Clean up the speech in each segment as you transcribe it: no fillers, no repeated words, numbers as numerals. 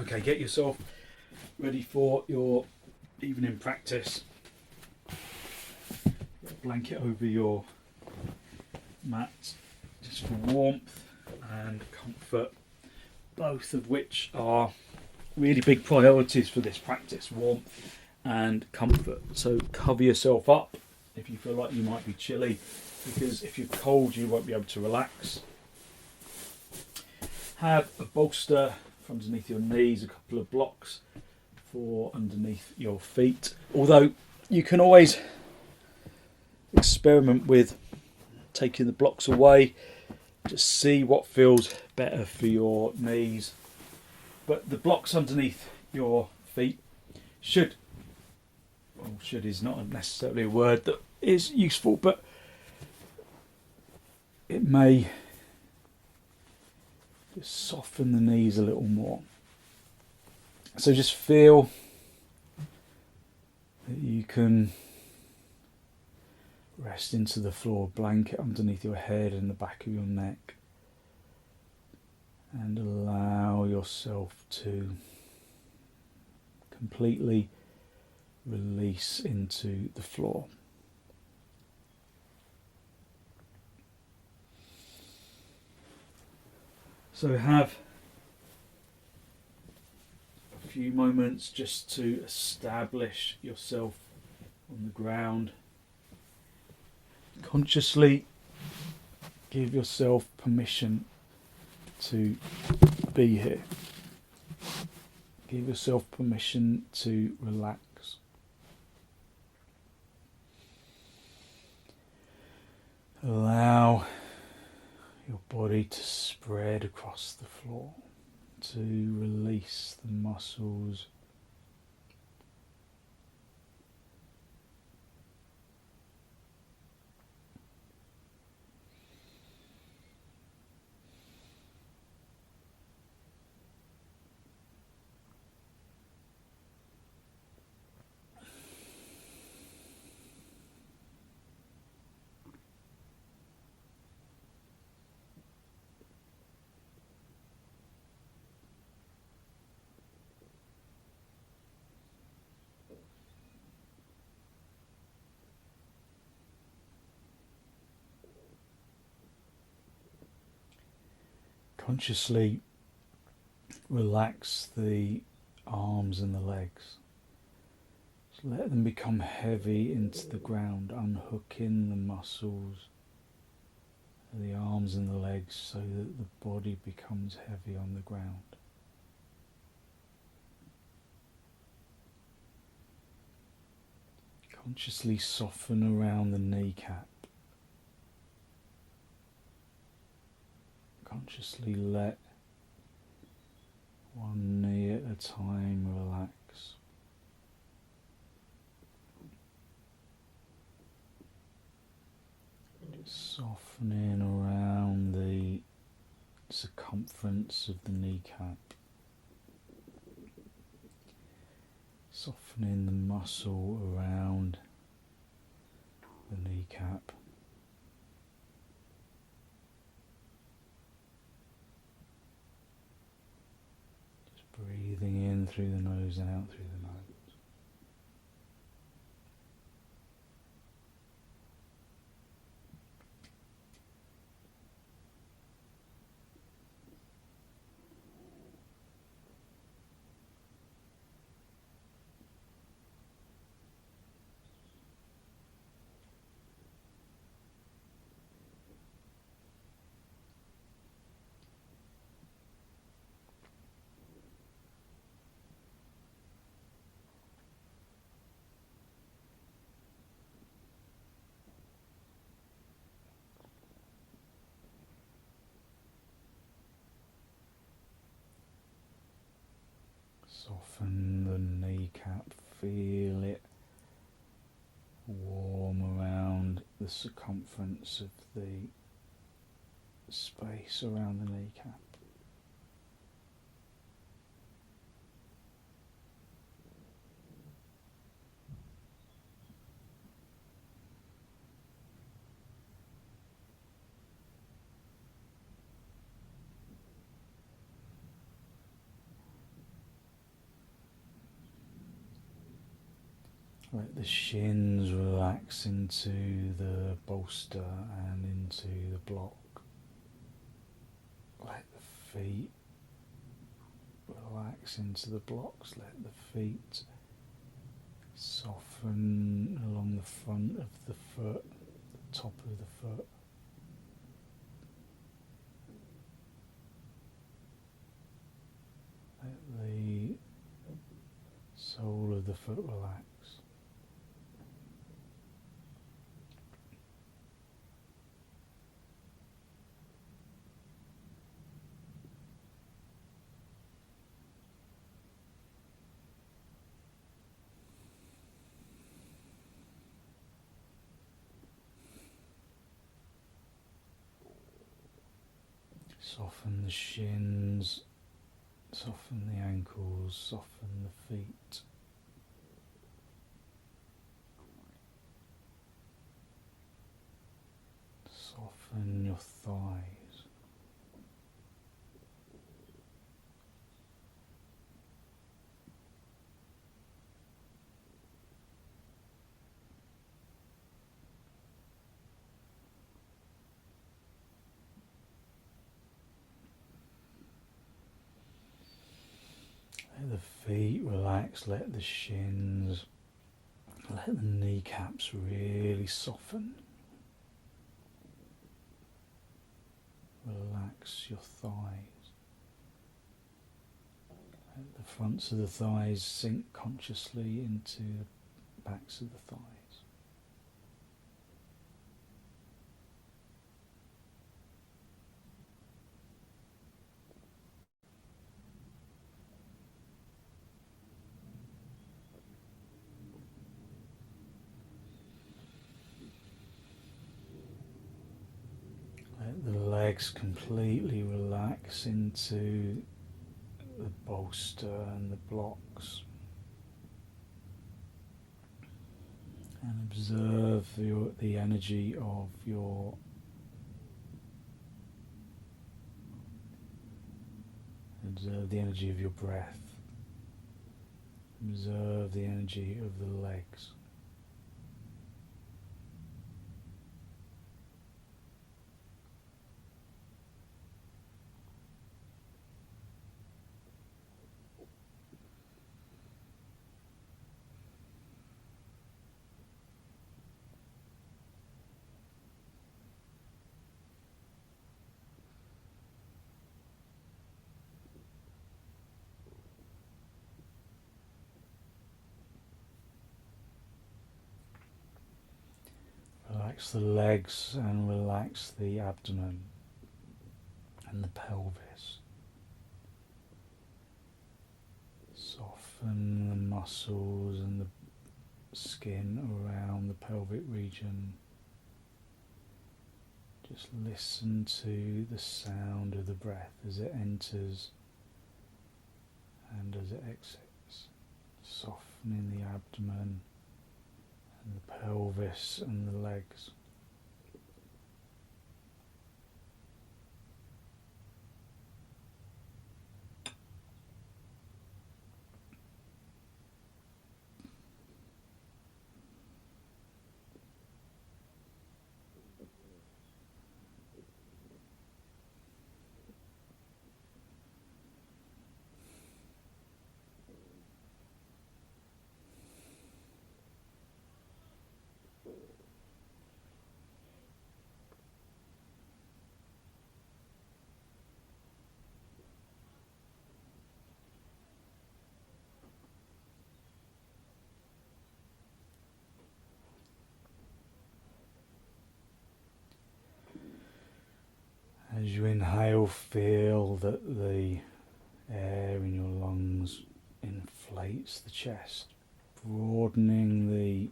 Okay, get yourself ready for your evening practice. Get a blanket over your mat just for warmth and comfort, both of which are really big priorities for this practice, warmth and comfort. So cover yourself up if you feel like you might be chilly, because if you're cold you won't be able to relax. Have a bolster for underneath your knees, a couple of blocks for underneath your feet, although you can always experiment with taking the blocks away, just see what feels better for your knees. But the blocks underneath your feet should is not necessarily a word that is useful, but it may just soften the knees a little more. So just feel that you can rest into the floor, blanket underneath your head and the back of your neck, and allow yourself to completely release into the floor. So have a few moments just to establish yourself on the ground. Consciously give yourself permission to be here. Give yourself permission to relax. Allow your body to spread across the floor, to release the muscles. Consciously relax the arms and the legs. Just let them become heavy into the ground, unhooking the muscles of the arms and the legs so that the body becomes heavy on the ground. Consciously soften around the kneecap. Consciously let one knee at a time relax. Just softening around the circumference of the kneecap. Softening the muscle around the kneecap. Breathing in through the nose and out through the nose. Soften the kneecap, feel it warm around the circumference of the space around the kneecap. Let the shins relax into the bolster and into the block. Let the feet relax into the blocks. Let the feet soften along the front of the foot, the top of the foot. Let the sole of the foot relax. Soften the shins, soften the ankles, soften the feet. Soften your thighs. Let the feet relax, let the shins, let the kneecaps really soften. Relax your thighs. Let the fronts of the thighs sink consciously into the backs of the thighs. Let the legs completely relax into the bolster and the blocks, and observe the energy of your breath. Observe the energy of the legs. Relax the legs and relax the abdomen and the pelvis. Soften the muscles and the skin around the pelvic region. Just listen to the sound of the breath as it enters and as it exits, softening the abdomen and the pelvis and the legs. As you inhale, feel that the air in your lungs inflates the chest, broadening the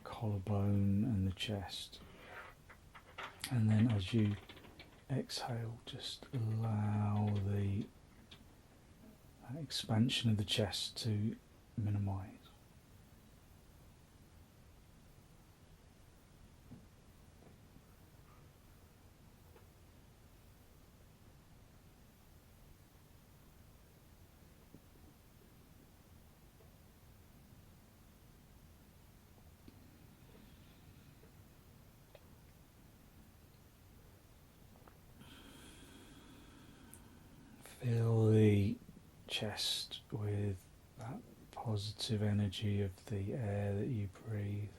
collarbone and the chest. And then as you exhale, just allow the expansion of the chest to minimize. Fill the chest with that positive energy of the air that you breathe.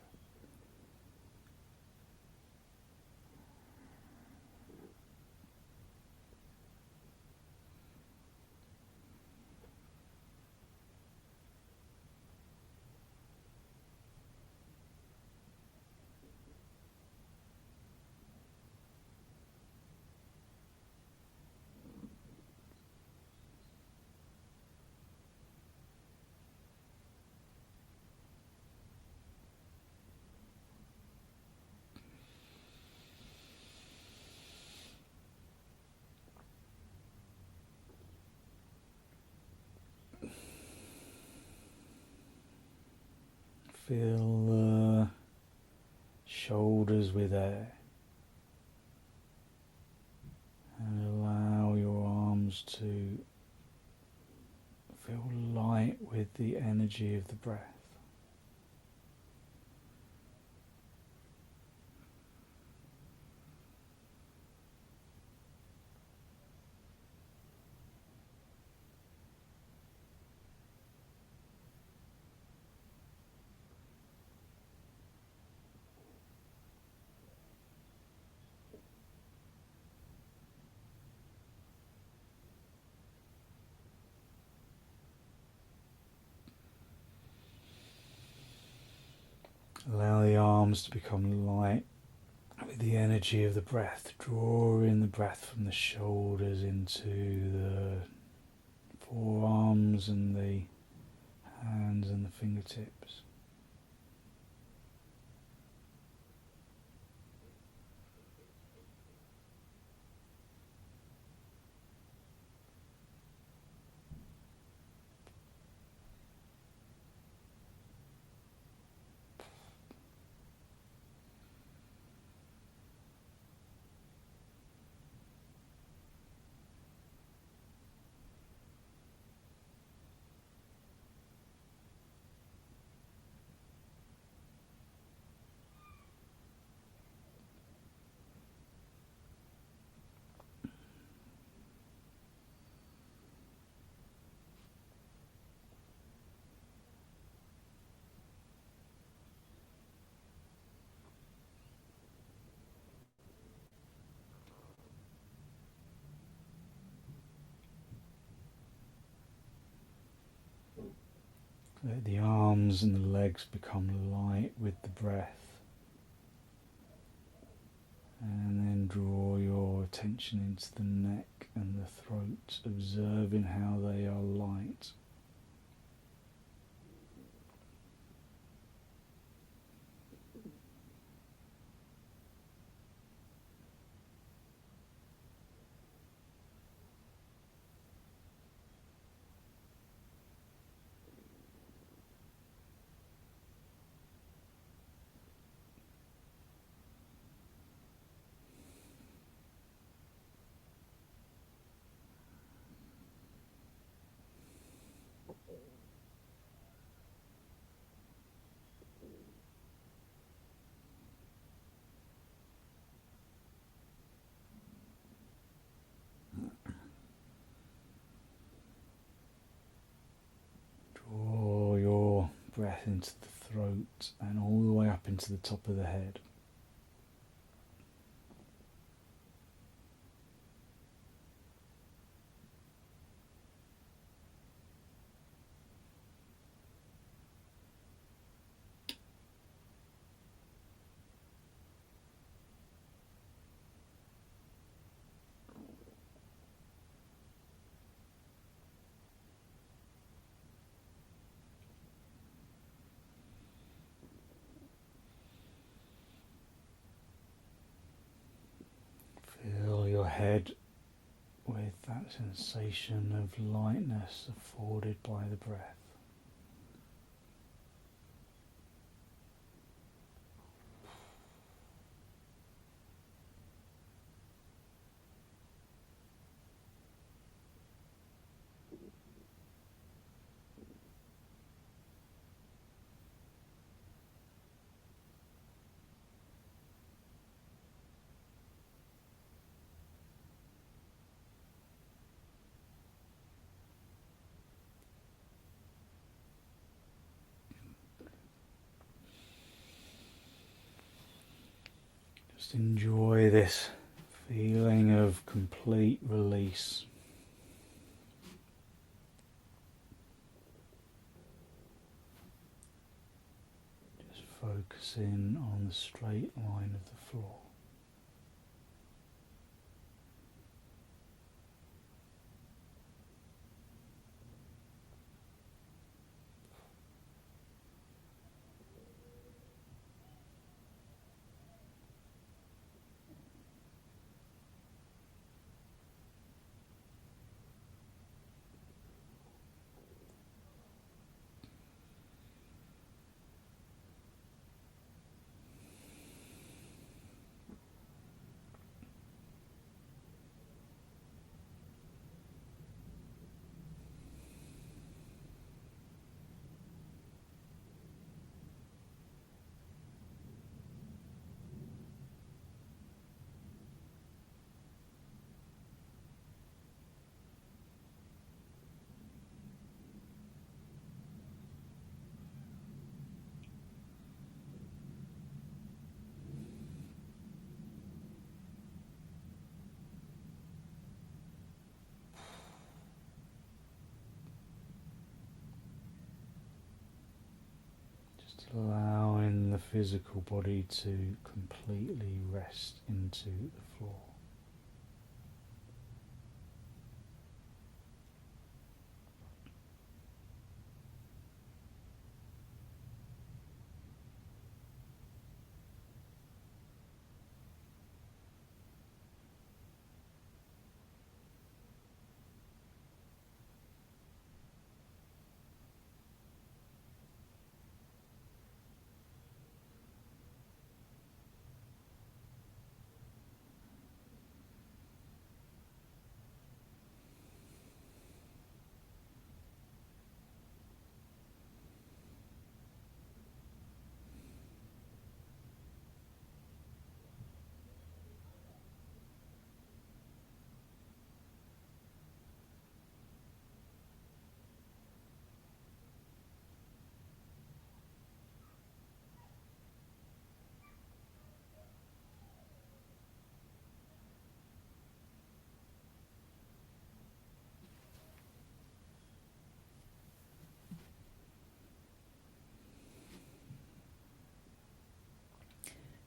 Fill the shoulders with air and allow your arms to feel light with the energy of the breath. Allow the arms to become light with the energy of the breath. Draw in the breath from the shoulders into the forearms and the hands and the fingertips. Let the arms and the legs become light with the breath, and then draw your attention into the neck and the throat, observing how they are light. Draw your breath into the throat and all the way up into the top of the head. Fill your head with that sensation of lightness afforded by the breath. Just enjoy this feeling of complete release. Just focusing on the straight line of the floor. Allowing the physical body to completely rest into the floor.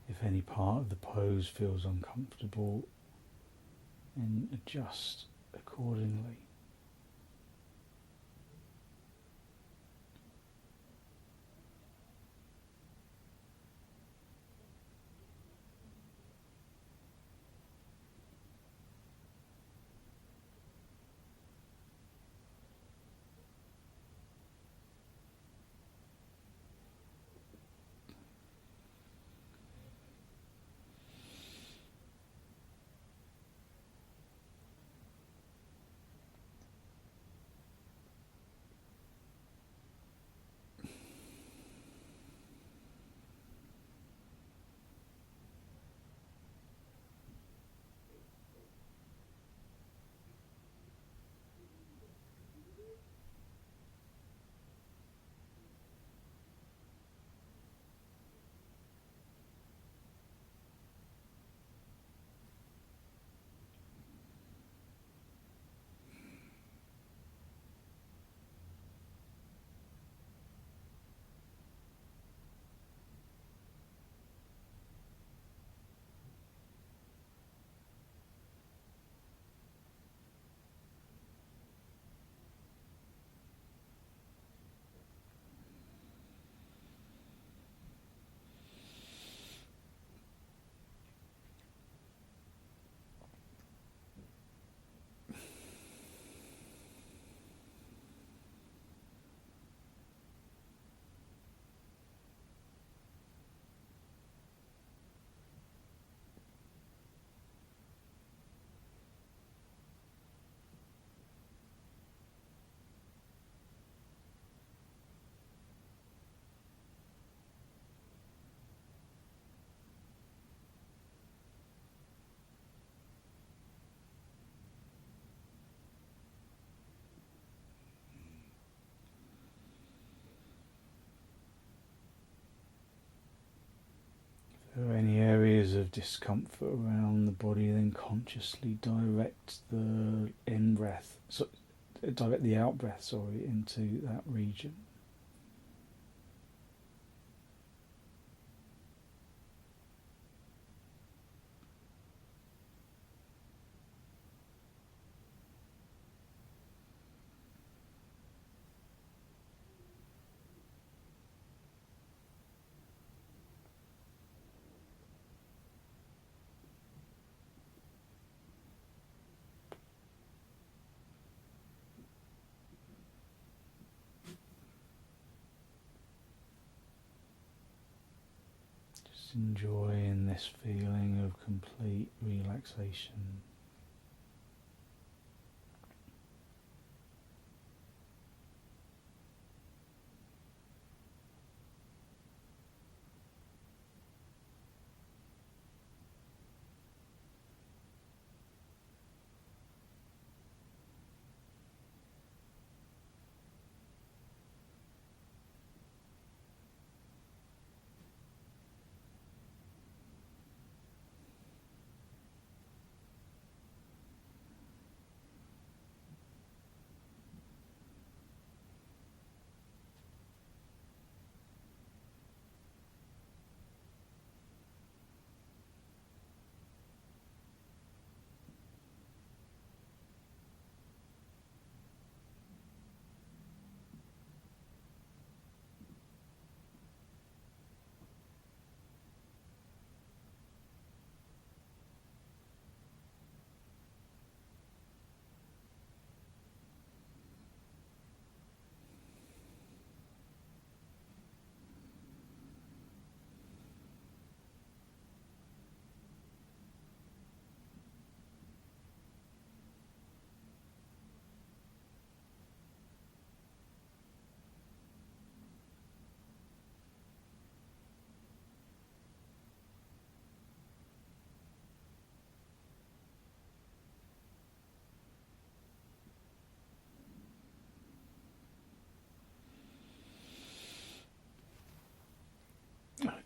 If any part of the pose feels uncomfortable, then adjust accordingly. discomfort around the body, then consciously direct the in breath, so direct the out breath, sorry, into that region. Enjoying this feeling of complete relaxation.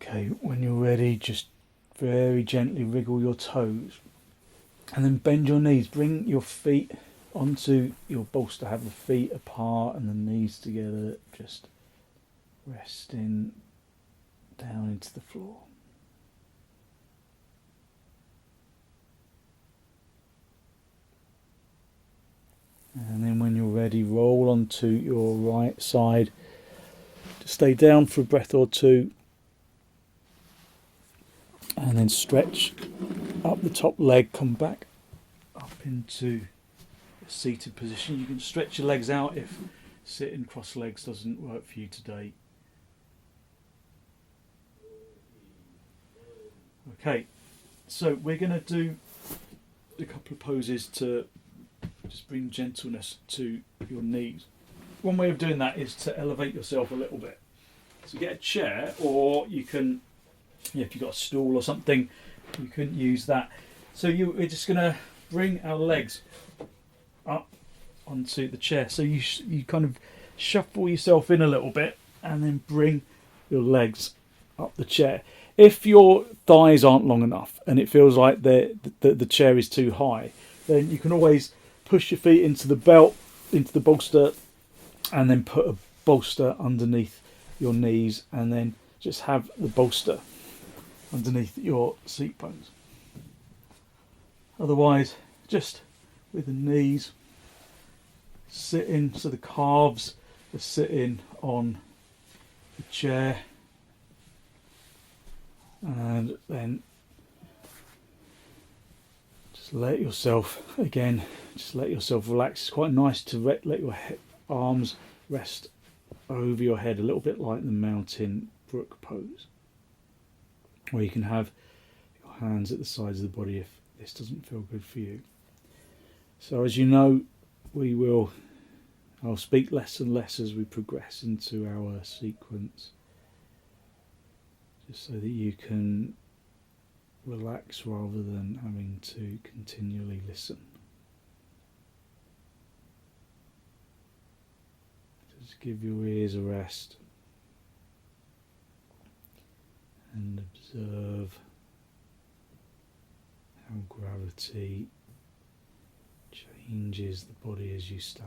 Okay, when you're ready, just very gently wriggle your toes and then bend your knees. Bring your feet onto your bolster, have the feet apart and the knees together, just resting down into the floor. And then when you're ready, roll onto your right side. Just stay down for a breath or two. And then stretch up the top leg, come back up into a seated position. You can stretch your legs out if sitting cross legs doesn't work for you today. Okay, so we're going to do a couple of poses to just bring gentleness to your knees. One way of doing that is to elevate yourself a little bit. So get a chair, or you can, if you've got a stool or something, you can use that. So we're just going to bring our legs up onto the chair. So you kind of shuffle yourself in a little bit and then bring your legs up the chair. If your thighs aren't long enough and it feels like the chair is too high, then you can always push your feet into the belt, into the bolster, and then put a bolster underneath your knees, and then just have the bolster underneath your seat bones. Otherwise, just with the knees sitting, so the calves are sitting on the chair, and then just let yourself relax. It's quite nice to let your arms rest over your head, a little bit like the mountain brook pose, or you can have your hands at the sides of the body if this doesn't feel good for you. So as you know, I'll speak less and less as we progress into our sequence, just so that you can relax rather than having to continually listen. Just give your ears a rest and observe how gravity changes the body as you stay.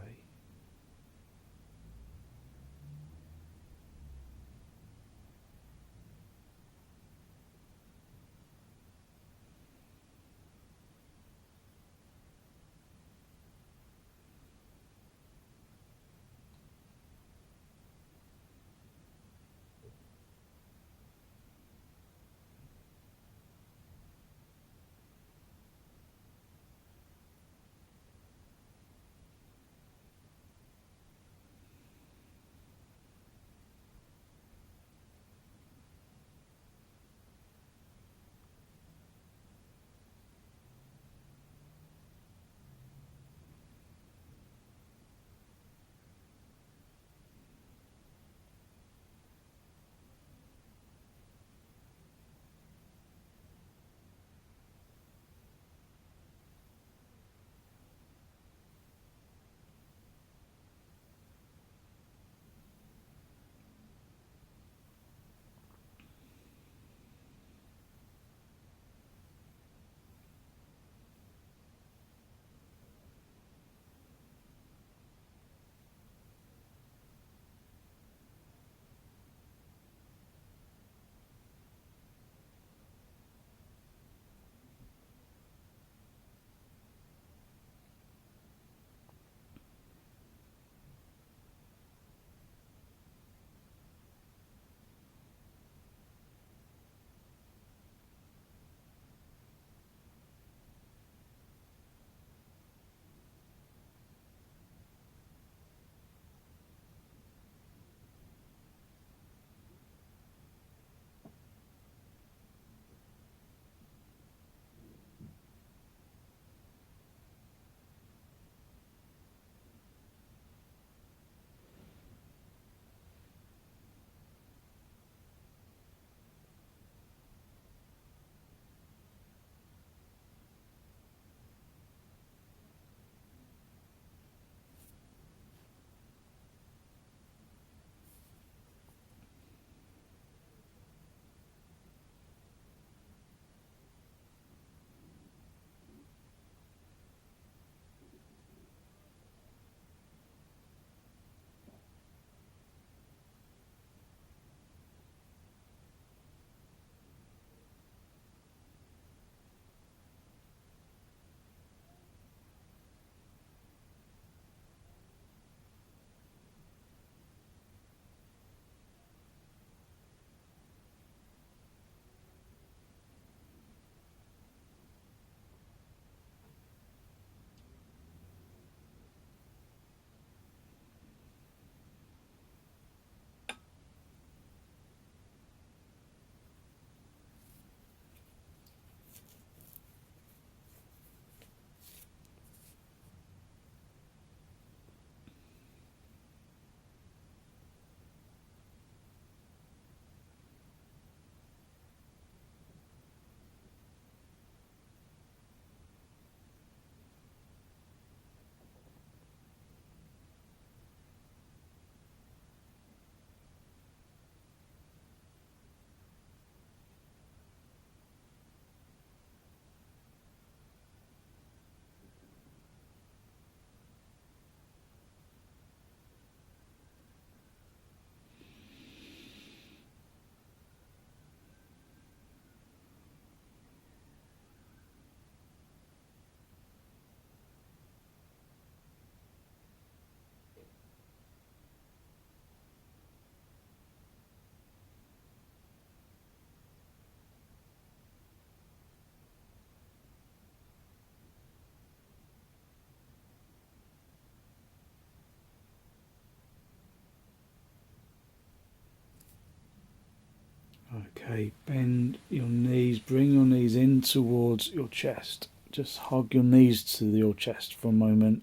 Okay, bend your knees, bring your knees in towards your chest. Just hug your knees to your chest for a moment,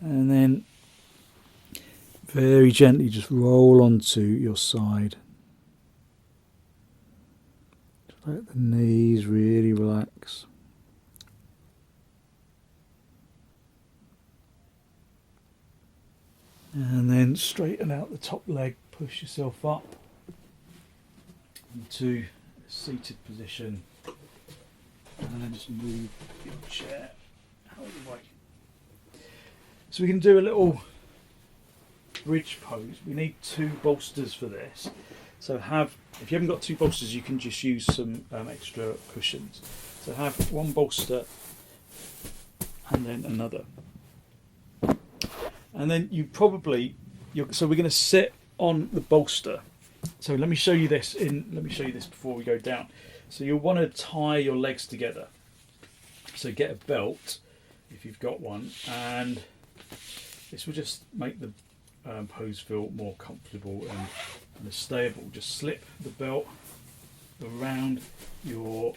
and then very gently just roll onto your side. Just let the knees really relax. And then straighten out the top leg, push yourself up into a seated position. and just move your chair out of the way. So we can do a little bridge pose. We need 2 bolsters for this. So if you haven't got 2 bolsters, you can just use some extra cushions. So have 1 bolster and then another. And then so we're going to sit on the bolster. So let me show you this before we go down. So you'll want to tie your legs together. So get a belt if you've got one, and this will just make the pose feel more comfortable and stable. Just slip the belt around the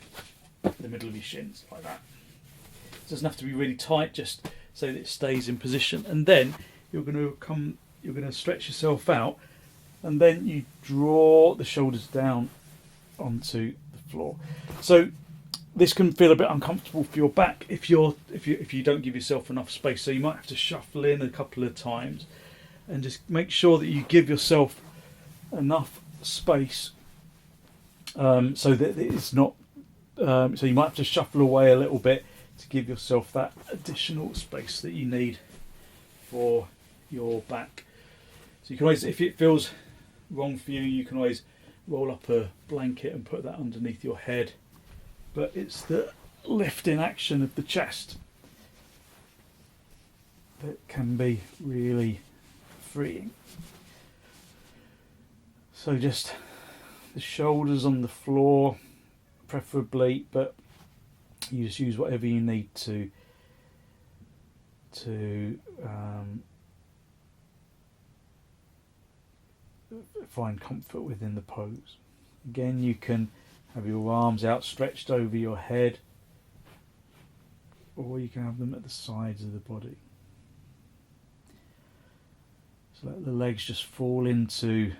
middle of your shins like that. It doesn't have to be really tight, just so that it stays in position. And then you're going to stretch yourself out, and then you draw the shoulders down onto the floor. So this can feel a bit uncomfortable for your back if you don't give yourself enough space. So you might have to shuffle in a couple of times, and just make sure that you give yourself enough space so that it's not. So you might have to shuffle away a little bit to give yourself that additional space that you need for your back. So you can always, if it feels wrong for you, you can always roll up a blanket and put that underneath your head. But it's the lifting action of the chest that can be really freeing. So just the shoulders on the floor, preferably, but you just use whatever you need to find comfort within the pose. Again, you can have your arms outstretched over your head, or you can have them at the sides of the body. So let the legs just fall into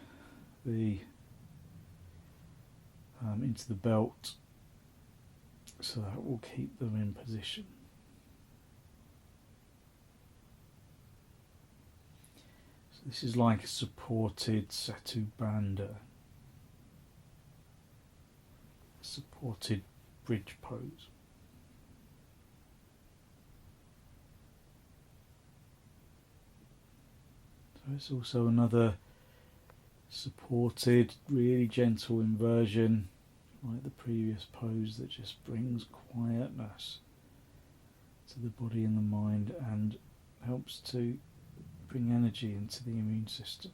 the belt, so that will keep them in position. So this is like a supported Setu Bandha, supported bridge pose. So it's also another supported, really gentle inversion, like the previous pose, that just brings quietness to the body and the mind and helps to bring energy into the immune system.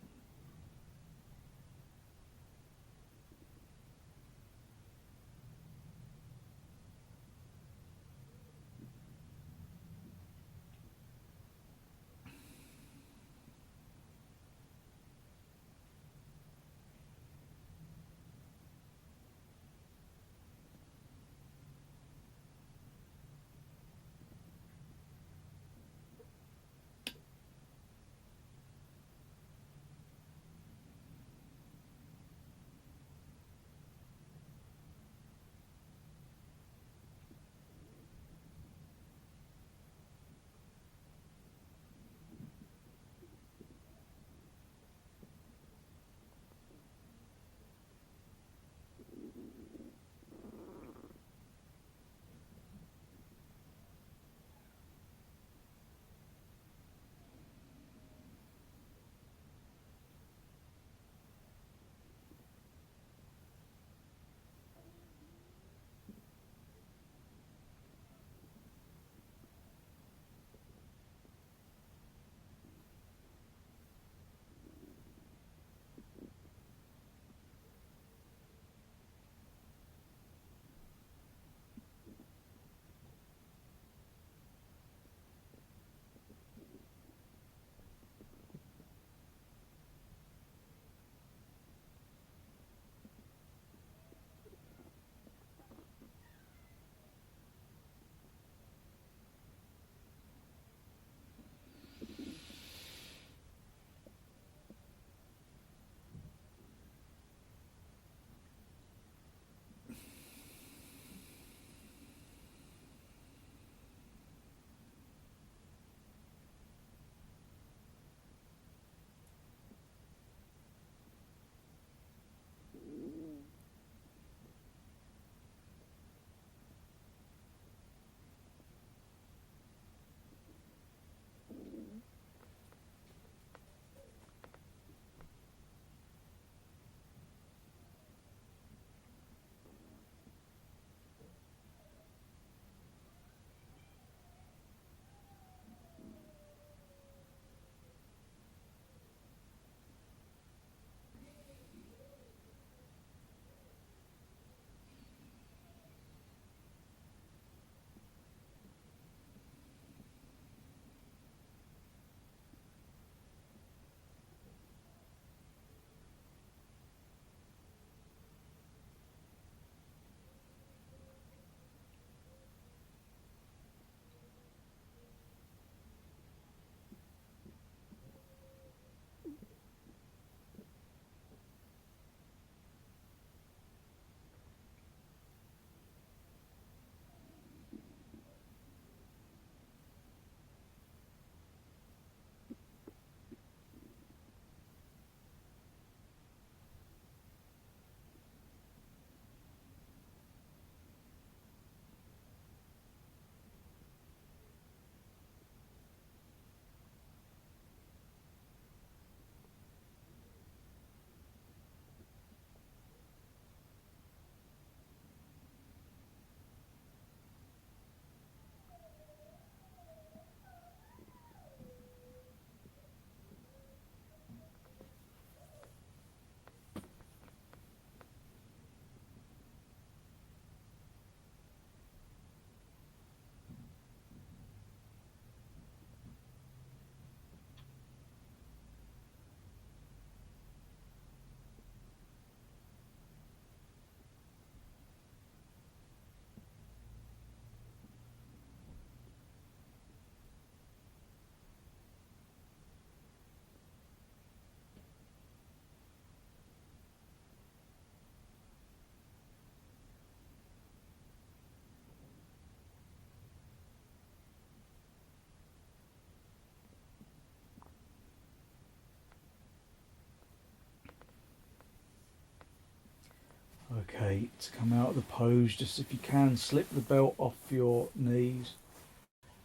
Okay, to come out of the pose, just if you can, slip the belt off your knees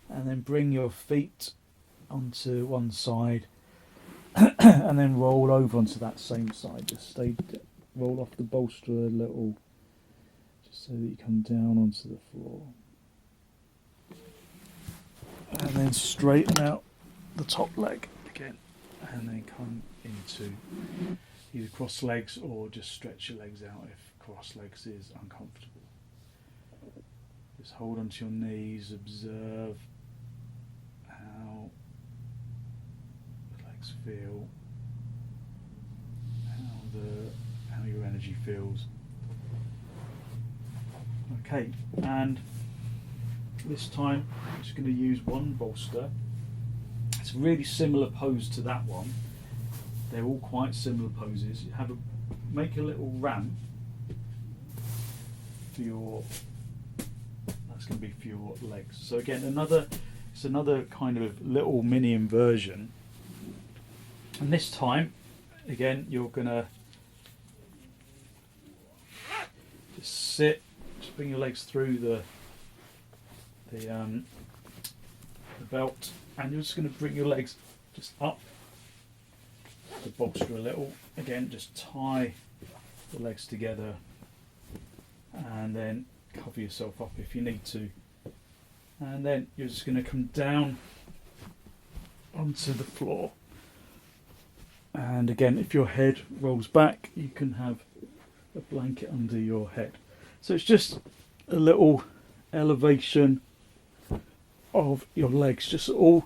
and then bring your feet onto one side and then roll over onto that same side. Just roll off the bolster a little, just so that you come down onto the floor. And then straighten out the top leg again, and then come into either cross legs or just stretch your legs out if cross legs is uncomfortable. Just hold onto your knees, observe how the legs feel, how your energy feels. Okay, and this time I'm just going to use one bolster. It's a really similar pose to that one. They're all quite similar poses. You make a little ramp for that's going to be for your legs. So again, it's another kind of little mini inversion. And this time, again, you're going to just sit, just bring your legs through the belt, and you're just going to bring your legs just up the bolster a little. Again, just tie the legs together and then cover yourself up if you need to. And then you're just going to come down onto the floor. And again, if your head rolls back, you can have a blanket under your head. So it's just a little elevation of your legs, just all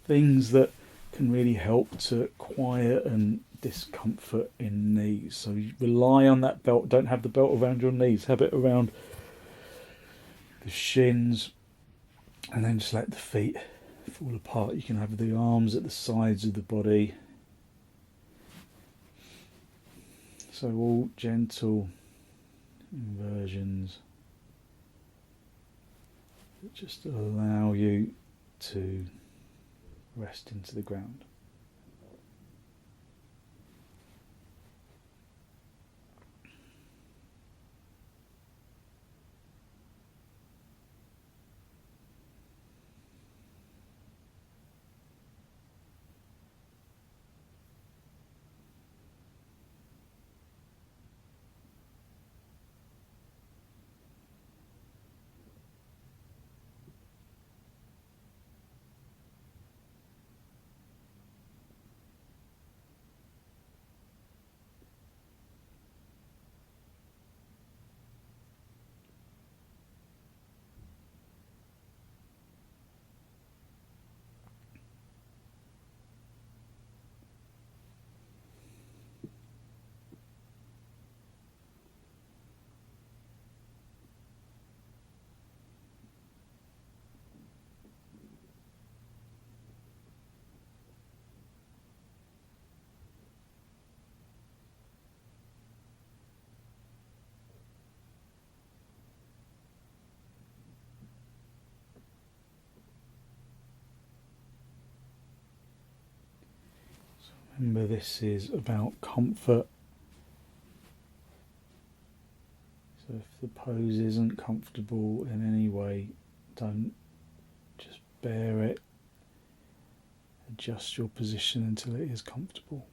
things that can really help to quiet and discomfort in knees. So you rely on that belt. Don't have the belt around your knees, have it around the shins, and then just let the feet fall apart. You can have the arms at the sides of the body. So all gentle inversions that just allow you to rest into the ground. Remember, this is about comfort. So if the pose isn't comfortable in any way, don't just bear it. Adjust your position until it is comfortable.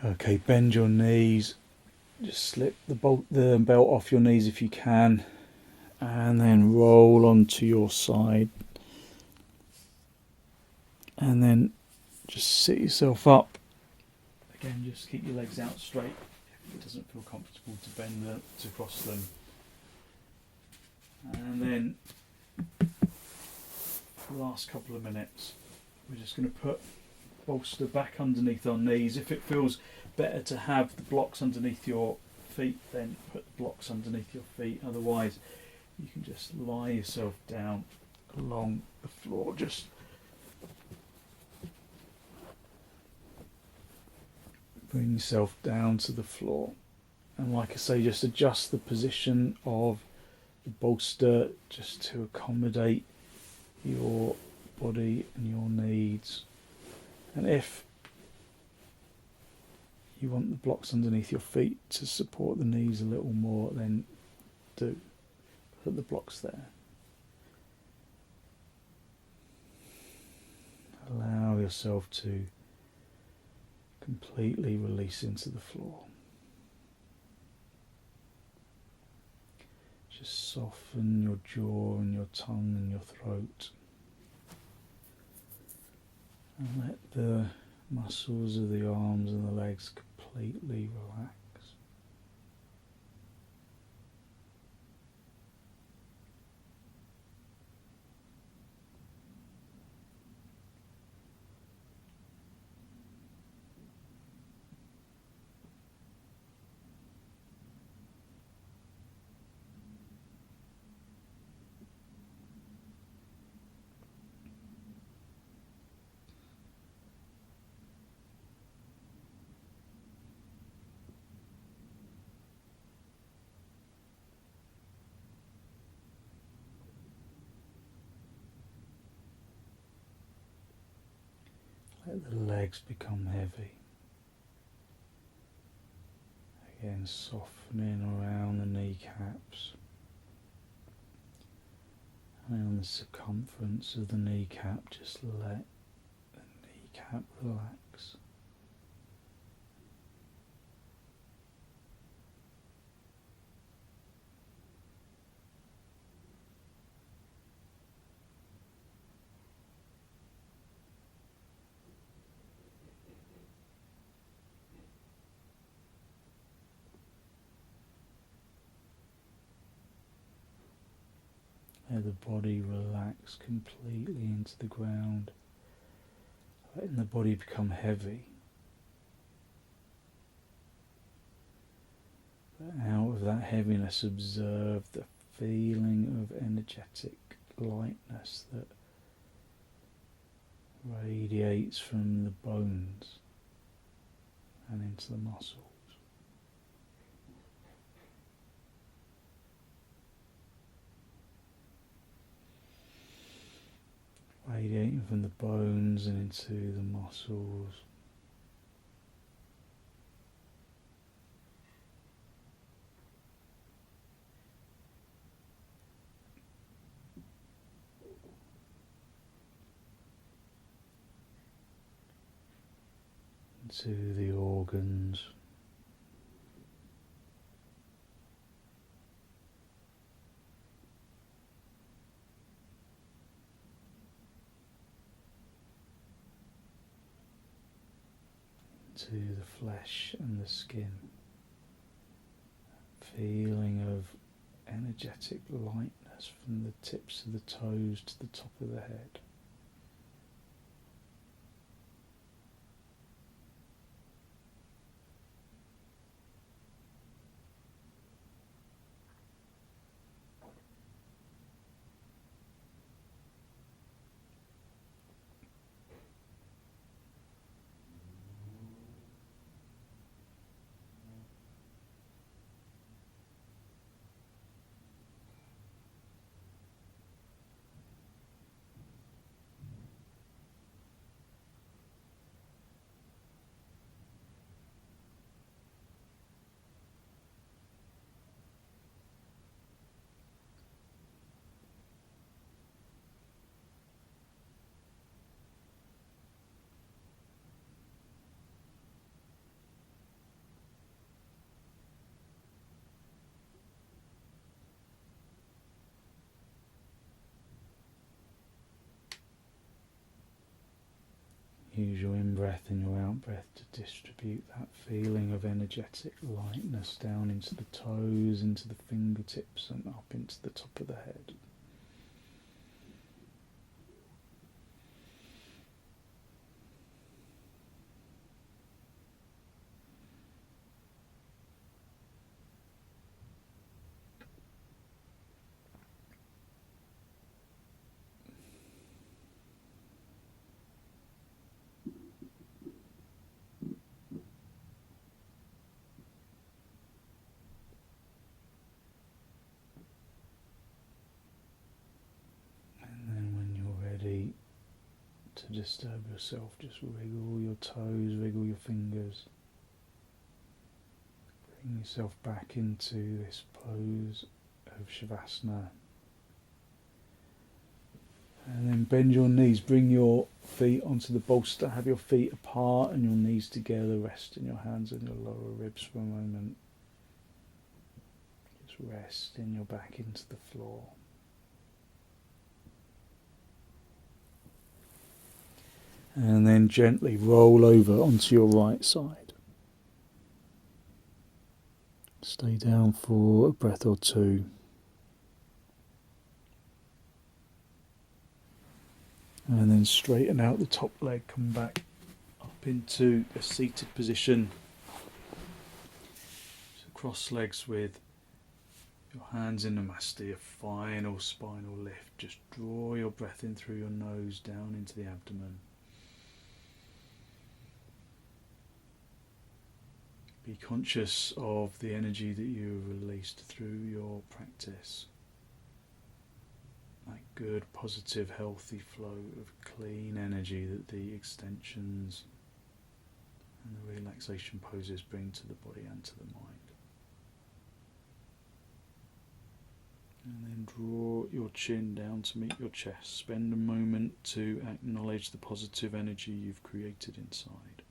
Okay, bend your knees. Just slip the belt off your knees if you can, and then roll onto your side. And then just sit yourself up. Again, just keep your legs out straight if it doesn't feel comfortable to bend to cross them. And then for the last couple of minutes, we're just going to put bolster back underneath our knees. If it feels better to have the blocks underneath your feet, then put the blocks underneath your feet. Otherwise, you can just lie yourself down along the floor. Just bring yourself down to the floor. And like I say, just adjust the position of the bolster just to accommodate your body and your needs. And if you want the blocks underneath your feet to support the knees a little more, then do put the blocks there. Allow yourself to completely release into the floor. Just soften your jaw and your tongue and your throat. And let the muscles of the arms and the legs completely relax. Let the legs become heavy. Again, softening around the kneecaps and on the circumference of the kneecap. Just let the kneecap relax. Let the body relax completely into the ground, letting the body become heavy. But out of that heaviness, observe the feeling of energetic lightness that radiates from the bones and into the muscles. Radiating from the bones and into the muscles. Into the organs. To the flesh and the skin, feeling of energetic lightness from the tips of the toes to the top of the head. Use your in-breath and your out-breath to distribute that feeling of energetic lightness down into the toes, into the fingertips and up into the top of the head. To disturb yourself, just wiggle your toes, wiggle your fingers. Bring yourself back into this pose of Shavasana. And then bend your knees, bring your feet onto the bolster, have your feet apart and your knees together, resting your hands on your lower ribs for a moment. Just resting your back into the floor. And then gently roll over onto your right side. Stay down for a breath or two. And then straighten out the top leg, come back up into a seated position. So cross legs with your hands in Namaste, a final spinal lift. Just draw your breath in through your nose down into the abdomen. Be conscious of the energy that you have released through your practice. That good, positive, healthy flow of clean energy that the extensions and the relaxation poses bring to the body and to the mind. And then draw your chin down to meet your chest. Spend a moment to acknowledge the positive energy you've created inside.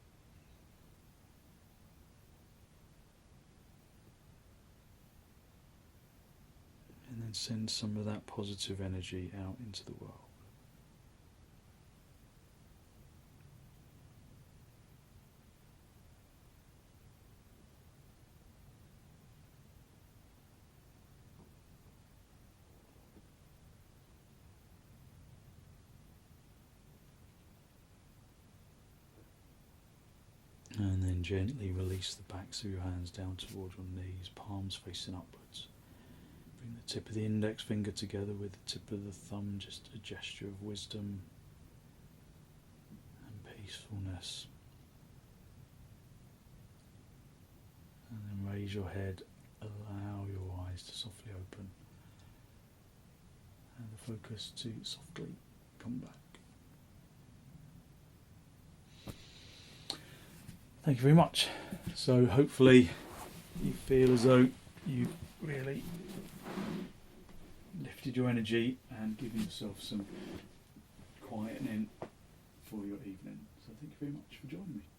And then send some of that positive energy out into the world. And then gently release the backs of your hands down towards your knees, palms facing upwards. Bring the tip of the index finger together with the tip of the thumb, just a gesture of wisdom and peacefulness. And then raise your head, allow your eyes to softly open and the focus to softly come back. Thank you very much. So hopefully you feel as though you've really lifted your energy and given yourself some quietening for your evening. So thank you very much for joining me.